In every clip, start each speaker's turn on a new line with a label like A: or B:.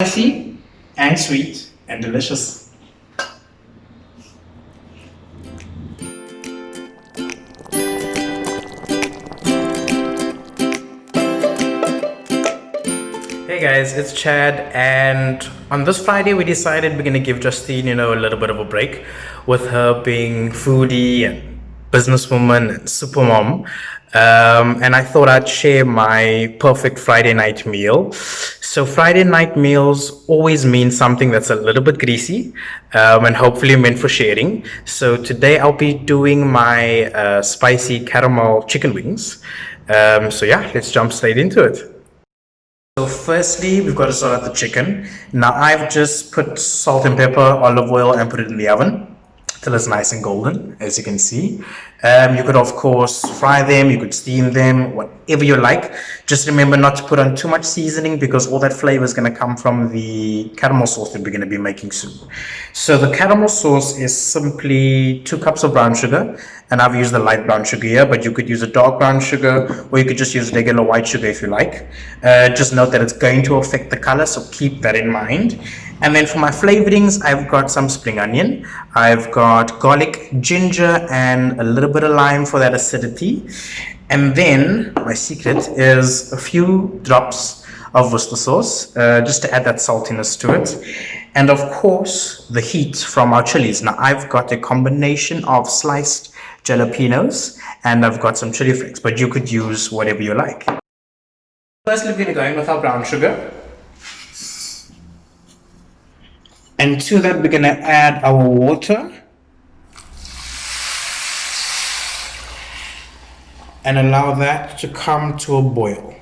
A: Spicy and sweet and delicious. Hey guys, it's Chad, and on this Friday we decided we're gonna give Justine, a little bit of a break with her being foodie and businesswoman and supermom. And I thought I'd share my perfect Friday night meal. So Friday night meals always mean something that's a little bit greasy, and hopefully meant for sharing. So today I'll be doing my spicy caramel chicken wings. So yeah, let's jump straight into it. So firstly, we've got to sort out the chicken. Now I've just put salt and pepper, olive oil, and put it in the oven till it's nice and golden, as you can see. You could of course fry them, you could steam them, whatever you like. Just remember not to put on too much seasoning because all that flavor is going to come from the caramel sauce that we're going to be making soon. So the caramel sauce is simply 2 cups of brown sugar, and I've used the light brown sugar here, but you could use a dark brown sugar, or you could just use regular white sugar if you like. Just note that it's going to affect the color, so keep that in mind. And then for my flavorings, I've got some spring onion, I've got garlic, ginger, and a little bit of lime for that acidity. And then my secret is a few drops of Worcestershire sauce, just to add that saltiness to it. And of course, the heat from our chilies. Now I've got a combination of sliced jalapeños, and I've got some chili flakes, but you could use whatever you like. First, we're going to go in with our brown sugar. And to that, we're going to add our water. And allow that to come to a boil.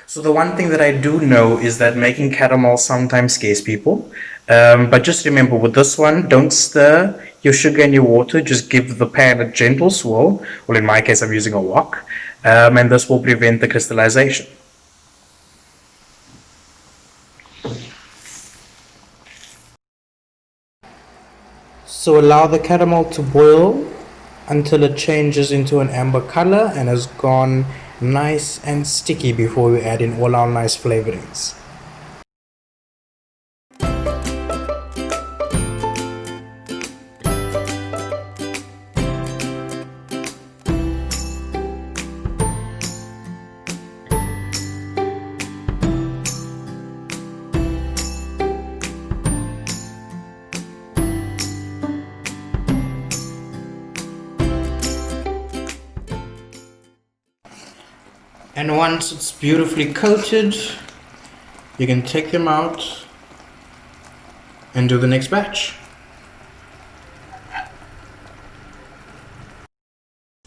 A: So the one thing that I do know is that making caramel sometimes scares people. But just remember with this one, don't stir your sugar and your water. Just give the pan a gentle swirl. Well, in my case, I'm using a wok. And this will prevent the crystallization. So allow the caramel to boil until it changes into an amber color and has gone nice and sticky before we add in all our nice flavorings. And once it's beautifully coated, you can take them out and do the next batch.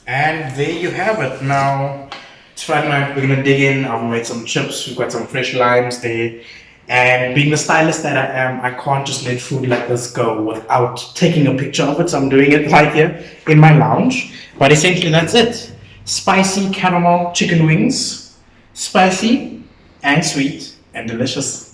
A: And there you have it. Now, it's Friday night, we're gonna dig in. I've made some chips, we've got some fresh limes there. And being the stylist that I am, I can't just let food like this go without taking a picture of it. So I'm doing it right here in my lounge. But essentially that's it. Spicy caramel chicken wings, spicy and sweet and delicious.